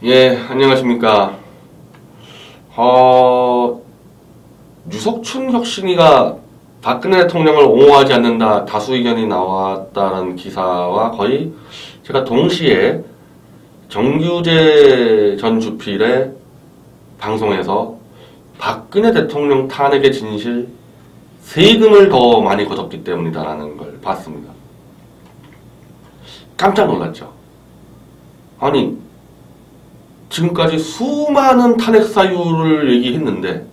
예, 안녕하십니까. 유석춘 혁신위가 박근혜 대통령을 옹호하지 않는다, 다수 의견이 나왔다는 기사와 거의 제가 동시에 정규재 전 주필의 방송에서 박근혜 대통령 탄핵의 진실, 세금을 더 많이 거뒀기 때문이다라는 걸 봤습니다. 깜짝 놀랐죠. 아니, 지금까지 수많은 탄핵 사유를 얘기했는데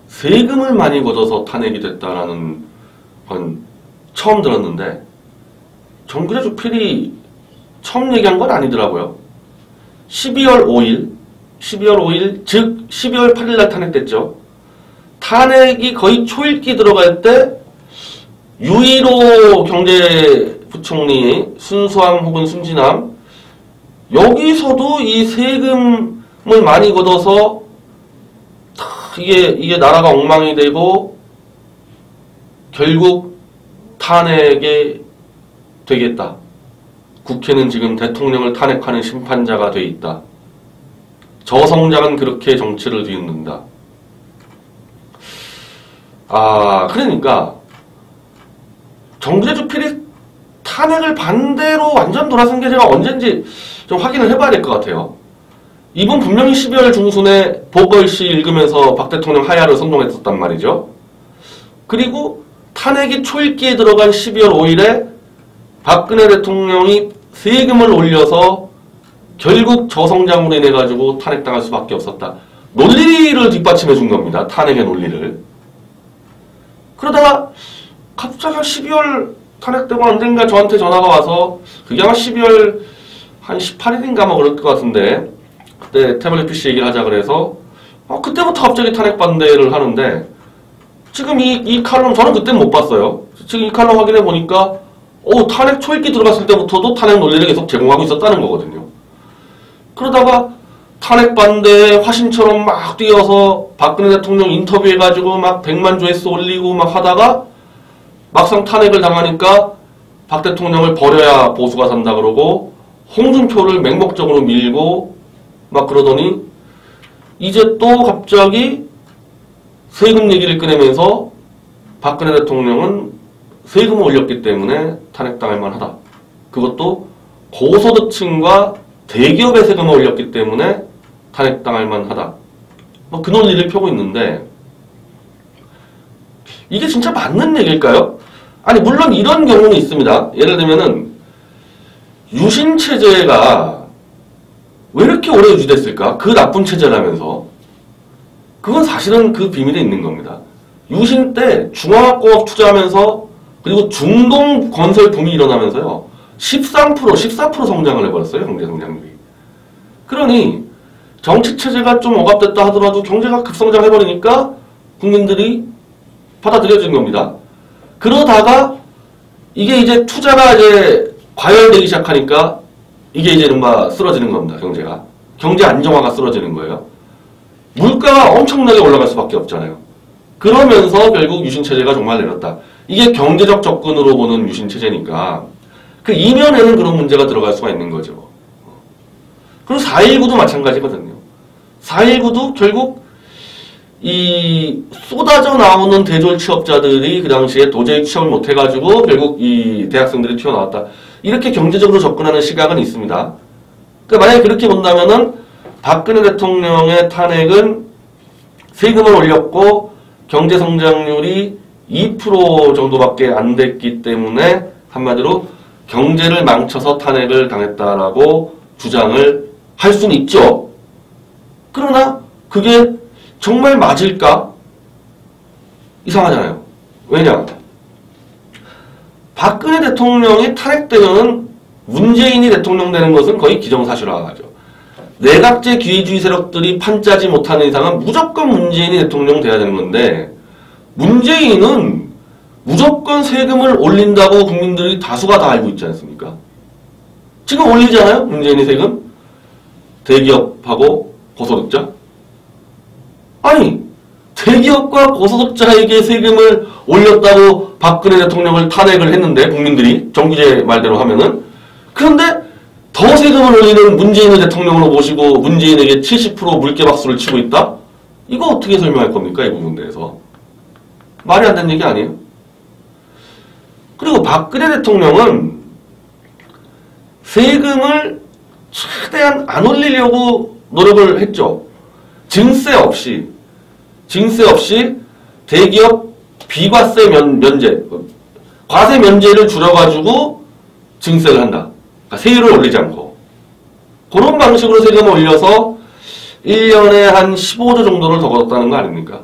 세금을 많이 걷어서 탄핵이 됐다라는 건 처음 들었는데, 정규재 주필이 처음 얘기한 건 아니더라고요. 12월 5일, 즉 12월 8일 날 탄핵됐죠. 탄핵이 거의 초읽기 들어갈 때 유일호 경제부총리 순수함 혹은 순진함, 여기서도 이 세금을 많이 걷어서 이게 나라가 엉망이 되고 결국 탄핵에 되겠다. 국회는 지금 대통령을 탄핵하는 심판자가 돼 있다. 저성장은 그렇게 정치를 뒤흔든다. 그러니까 정규재 주필이 탄핵을 반대로 완전 돌아선 게 제가 언젠지 좀 확인을 해봐야 될 것 같아요. 이분 분명히 12월 중순에 보궐시 읽으면서 박 대통령 하야를 선동했었단 말이죠. 그리고 탄핵이 초읽기에 들어간 12월 5일에 박근혜 대통령이 세금을 올려서 결국 저성장으로 인해 가지고 탄핵당할 수밖에 없었다. 논리를 뒷받침해 준 겁니다. 탄핵의 논리를. 그러다가 갑자기 12월 탄핵되고 언젠가 저한테 전화가 와서, 그게 아마 12월 한 18일인가 뭐 그럴 것 같은데, 그때 태블릿 PC 얘기를 하자 그래서 그때부터 갑자기 탄핵 반대를 하는데, 지금 이 칼럼 저는 그때는 못 봤어요. 지금 이 칼럼 확인해 보니까 탄핵 초읽기 들어갔을 때부터도 탄핵 논리를 계속 제공하고 있었다는 거거든요. 그러다가 탄핵 반대에 화신처럼 막 뛰어서 박근혜 대통령 인터뷰해가지고 막 100만 조회수 올리고 막 하다가 막상 탄핵을 당하니까 박 대통령을 버려야 보수가 산다 그러고 홍준표를 맹목적으로 밀고 막 그러더니 이제 또 갑자기 세금 얘기를 꺼내면서 박근혜 대통령은 세금을 올렸기 때문에 탄핵당할 만하다. 그것도 고소득층과 대기업의 세금을 올렸기 때문에 탄핵당할 만하다. 뭐 그 논리를 펴고 있는데, 이게 진짜 맞는 얘기일까요? 아니, 물론 이런 경우는 있습니다. 예를 들면은 유신체제가 왜 이렇게 오래 유지됐을까? 그 나쁜 체제라면서. 그건 사실은 그 비밀에 있는 겁니다. 유신 때 중화학공업 투자하면서, 그리고 중동 건설 붐이 일어나면서요, 14% 성장을 해버렸어요. 경제 성장률이. 그러니 정치체제가 좀 억압됐다 하더라도 경제가 급성장해버리니까 국민들이 받아들여진 겁니다. 그러다가 이게 이제 투자가 이제 과열되기 시작하니까 이게 이제 뭔가 쓰러지는 겁니다. 경제가. 경제 안정화가 쓰러지는 거예요. 물가가 엄청나게 올라갈 수밖에 없잖아요. 그러면서 결국 유신체제가 정말 내렸다. 이게 경제적 접근으로 보는 유신체제니까 그 이면에는 그런 문제가 들어갈 수가 있는 거죠. 그리고 4.19도 마찬가지거든요. 4.19도 결국 이 쏟아져 나오는 대졸 취업자들이 그 당시에 도저히 취업을 못해가지고 결국 이 대학생들이 튀어나왔다. 이렇게 경제적으로 접근하는 시각은 있습니다. 그러니까 만약에 그렇게 본다면은 박근혜 대통령의 탄핵은 세금을 올렸고 경제 성장률이 2% 정도밖에 안 됐기 때문에 한마디로 경제를 망쳐서 탄핵을 당했다라고 주장을 할 수는 있죠. 그러나 그게 정말 맞을까? 이상하잖아요. 왜냐? 박근혜 대통령이 탄핵되면 문재인이 대통령 되는 것은 거의 기정사실화하죠. 내각제 기회주의 세력들이 판짜지 못하는 이상은 무조건 문재인이 대통령 돼야 되는 건데, 문재인은 무조건 세금을 올린다고 국민들이 다수가 다 알고 있지 않습니까? 지금 올리잖아요, 문재인이 세금? 대기업하고 고소득자? 아니, 대기업과 고소득자에게 세금을 올렸다고 박근혜 대통령을 탄핵을 했는데, 국민들이, 정규재 말대로 하면은. 그런데 더 세금을 올리는 문재인을 대통령으로 모시고 문재인에게 70% 물개박수를 치고 있다? 이거 어떻게 설명할 겁니까? 이 부분에 대해서. 말이 안 되는 얘기 아니에요? 그리고 박근혜 대통령은 세금을 최대한 안 올리려고 노력을 했죠. 증세 없이 대기업 비과세 면제, 과세 면제를 줄여가지고 증세를 한다. 그러니까 세율을 올리지 않고. 그런 방식으로 세금을 올려서 1년에 한 15조 정도를 더 걷었다는 거 아닙니까?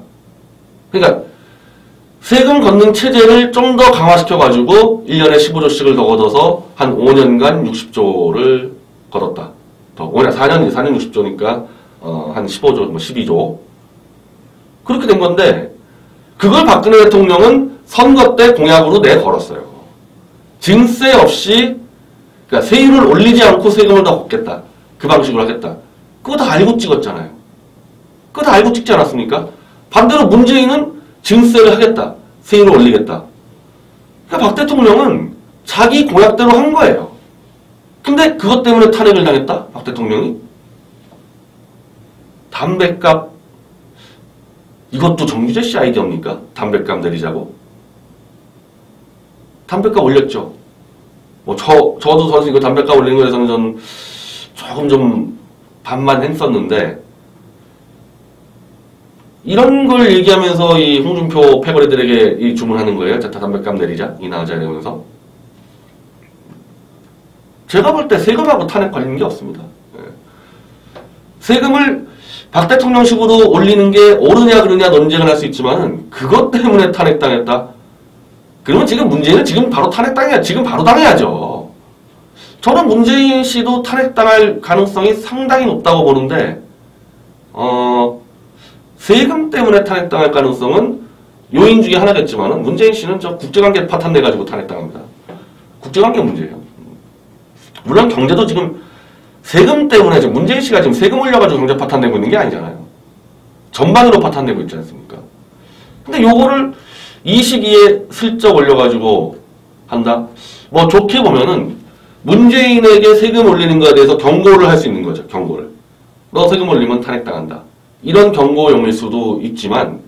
그러니까 세금 걷는 체제를 좀 더 강화시켜가지고 1년에 15조씩을 더 걷어서 한 5년간 60조를 걷었다. 더 4년 60조니까 한 15조, 뭐 12조. 그렇게 된 건데 그걸 박근혜 대통령은 선거 때 공약으로 내걸었어요. 증세 없이 그러니까 세율을 올리지 않고 세금을 더 걷겠다. 그 방식으로 하겠다. 그거 다 알고 찍었잖아요. 그거 다 알고 찍지 않았습니까? 반대로 문재인은 증세를 하겠다. 세율을 올리겠다. 그러니까 박 대통령은 자기 공약대로 한 거예요. 근데 그것 때문에 탄핵을 당했다? 박 대통령이? 담뱃값 이것도 정규재 씨 아이디어입니까? 담뱃값 내리자고? 담뱃값 올렸죠. 뭐 저도 사실 이거 담뱃값 올리는 거에 대해서는 전 조금 좀 반만 했었는데 이런 걸 얘기하면서 이 홍준표 패거리들에게 이 주문하는 거예요. 자, 담뱃값 내리자, 인하하자 이러면서. 제가 볼 때 세금하고 탄핵 관련된 게 없습니다. 세금을 박 대통령식으로 올리는 게 옳으냐 그르냐 논쟁을 할 수 있지만은 그것 때문에 탄핵당했다. 그러면 지금 문재인은 지금 바로 탄핵당해야 지금 바로 당해야죠. 저는 문재인 씨도 탄핵당할 가능성이 상당히 높다고 보는데 세금 때문에 탄핵당할 가능성은 요인 중에 하나겠지만은 문재인 씨는 저 국제관계 파탄내가지고 탄핵당합니다. 국제관계 문제예요. 물론 경제도 지금 세금 때문에 지금 문재인 씨가 지금 세금 올려가지고 경제 파탄내고 있는 게 아니잖아요. 전반으로 파탄내고 있지 않습니까? 근데 요거를 이 시기에 슬쩍 올려가지고 한다? 뭐 좋게 보면은 문재인에게 세금 올리는 거에 대해서 경고를 할 수 있는 거죠. 경고를. 너 세금 올리면 탄핵당한다. 이런 경고용일 수도 있지만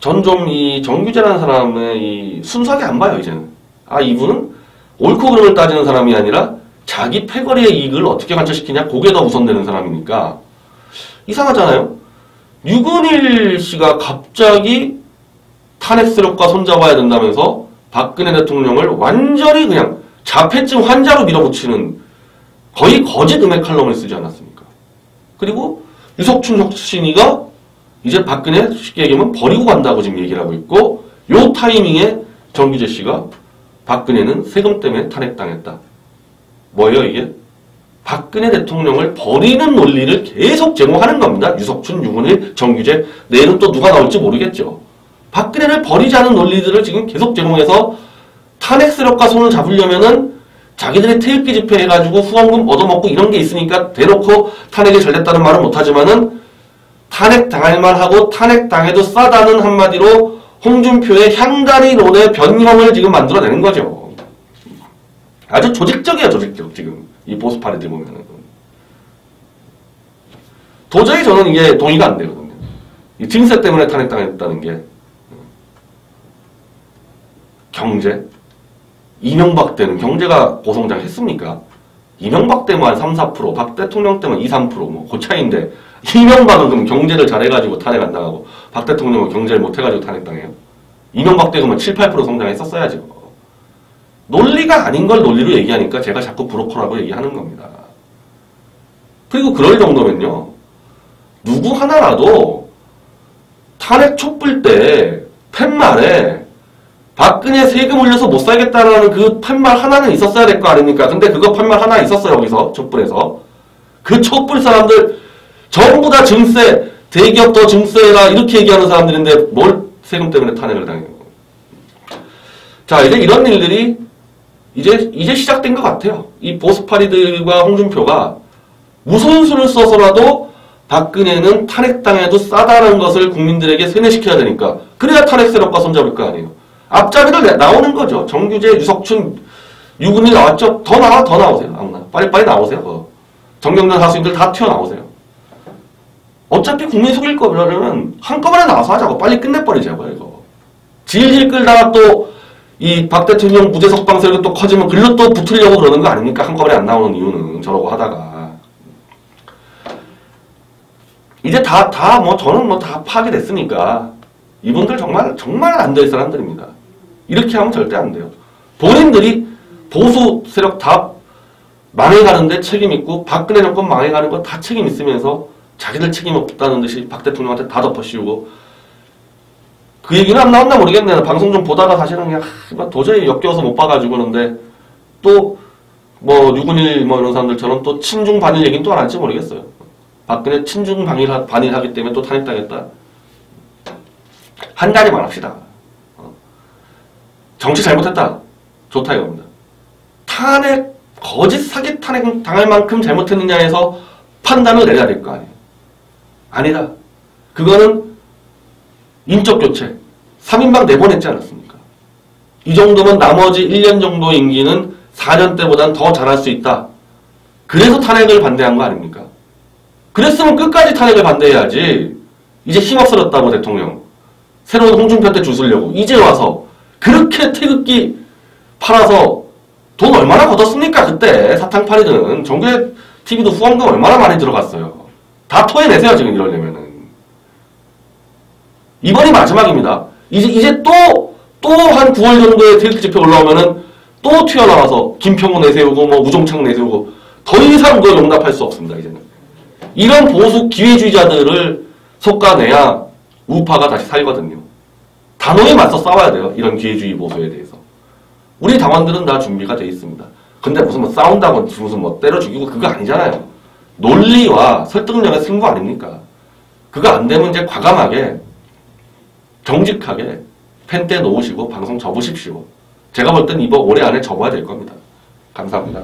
전 좀 이 정규재라는 사람의 이 순수하게 안 봐요. 이제는. 아 이분은 옳고 그름을 따지는 사람이 아니라 자기 패거리의 이익을 어떻게 관철시키냐 그게 더 우선되는 사람이니까 이상하잖아요. 유건일 씨가 갑자기 탄핵 세력과 손잡아야 된다면서 박근혜 대통령을 완전히 그냥 자폐증 환자로 밀어붙이는 거의 거짓 음해 칼럼을 쓰지 않았습니까? 그리고 유석춘 혁신이가 이제 박근혜 쉽게 얘기하면 버리고 간다고 지금 얘기를 하고 있고 요 타이밍에 정규재 씨가 박근혜는 세금 때문에 탄핵당했다. 뭐예요 이게? 박근혜 대통령을 버리는 논리를 계속 제공하는 겁니다. 유석춘, 유건일, 정규재 내일은 또 누가 나올지 모르겠죠. 박근혜를 버리지 않은 논리들을 지금 계속 제공해서 탄핵 세력과 손을 잡으려면은 자기들이 태극기 집회 해가지고 후원금 얻어먹고 이런 게 있으니까 대놓고 탄핵이 잘 됐다는 말은 못하지만은 탄핵 당할만 하고 탄핵 당해도 싸다는 한마디로 홍준표의 향다리론의 변형을 지금 만들어내는 거죠. 아주 조직적이에요, 조직적, 지금. 이 보수파리들 보면은. 도저히 저는 이게 동의가 안 되거든요. 이 증세 때문에 탄핵당했다는 게. 경제? 이명박 때는 경제가 고성장 했습니까? 이명박 때만 한 3, 4%, 박 대통령 때만 2, 3%, 뭐, 그 차이인데, 이명박은 그럼 경제를 잘해가지고 탄핵 안 당하고, 박 대통령은 경제를 못해가지고 탄핵당해요? 이명박 때 그러면 7, 8% 성장했었어야죠. 논리가 아닌 걸 논리로 얘기하니까 제가 자꾸 브로커라고 얘기하는 겁니다. 그리고 그럴 정도면요, 누구 하나라도 탄핵 촛불 때 팻말에 박근혜 세금 올려서 못 살겠다라는 그 팻말 하나는 있었어야 될 거 아닙니까? 근데 그거 팻말 하나 있었어요, 여기서, 촛불에서. 그 촛불 사람들 전부 다 증세, 대기업 더 증세해라 이렇게 얘기하는 사람들인데 뭘 세금 때문에 탄핵을 당해요. 자, 이제 이런 일들이 이제 시작된 것 같아요. 이 보수파리들과 홍준표가 무선수를 써서라도 박근혜는 탄핵당해도 싸다는 것을 국민들에게 세뇌시켜야 되니까 그래야 탄핵 세력과 손잡을 거 아니에요. 앞자리를 나오는 거죠. 정규재, 유석춘, 유근일 나왔죠? 더 나오세요. 아무나. 빨리빨리 나오세요. 정경련 하수인들 다 튀어나오세요. 어차피 국민 속일 거면 한꺼번에 나와서 하자고. 빨리 끝내버리자고요, 이거. 질질 끌다가 또 이 박 대통령 무죄석 방송이 또 커지면 글로 또 붙으려고 그러는 거 아닙니까? 한꺼번에 안 나오는 이유는 저러고 하다가. 이제 저는 다 파악됐으니까 이분들 정말 안 될 사람들입니다. 이렇게 하면 절대 안 돼요. 본인들이 보수 세력 다 망해가는데 책임 있고 박근혜 정권 망해가는 거 다 책임 있으면서 자기들 책임 없다는 듯이 박 대통령한테 다 덮어씌우고 그 얘기는 안 나왔나 모르겠네. 방송 좀 보다가 사실은 그냥 도저히 역겨워서 못 봐가지고 그러는데 또 뭐 유근일 뭐 이런 사람들처럼 또 친중 반일 얘기는 또 안 할지 모르겠어요. 박근혜 친중 반일하기 때문에 또 탄핵당했다. 한 가지만 합시다. 정치 잘못했다. 좋다 이겁니다. 탄핵, 거짓 사기 탄핵 당할 만큼 잘못했느냐에서 판단을 내려야 될 거 아니에요. 아니다. 그거는 인적 교체. 3인방 내보냈지 않았습니까? 이 정도면 나머지 1년 정도 임기는 4년 때보단 더 잘할 수 있다. 그래서 탄핵을 반대한 거 아닙니까? 그랬으면 끝까지 탄핵을 반대해야지. 이제 힘없어졌다고 대통령. 새로운 홍준표 때 주술려고. 이제 와서 그렇게 태극기 팔아서 돈 얼마나 걷었습니까? 그때 사탕팔이든 정규 TV도 후원금 얼마나 많이 들어갔어요. 다 토해내세요 지금 이러려면은. 이번이 마지막입니다. 이제 또 한 9월 정도에 태극기 집회 올라오면은 또 튀어나와서 김평우 내세우고 뭐 우종창 내세우고 더 이상 그걸 용납할 수 없습니다. 이제는. 이런 보수 기회주의자들을 솎아내야 우파가 다시 살거든요. 단호히 맞서 싸워야 돼요. 이런 기회주의 보수에 대해서. 우리 당원들은 다 준비가 돼 있습니다. 근데 무슨 뭐 싸운다고 무슨 뭐 때려 죽이고 그거 아니잖아요. 논리와 설득력의 승부 아닙니까? 그거 안 되면 이제 과감하게 정직하게 펜대 놓으시고 방송 접으십시오. 제가 볼 땐 이번 올해 안에 접어야 될 겁니다. 감사합니다.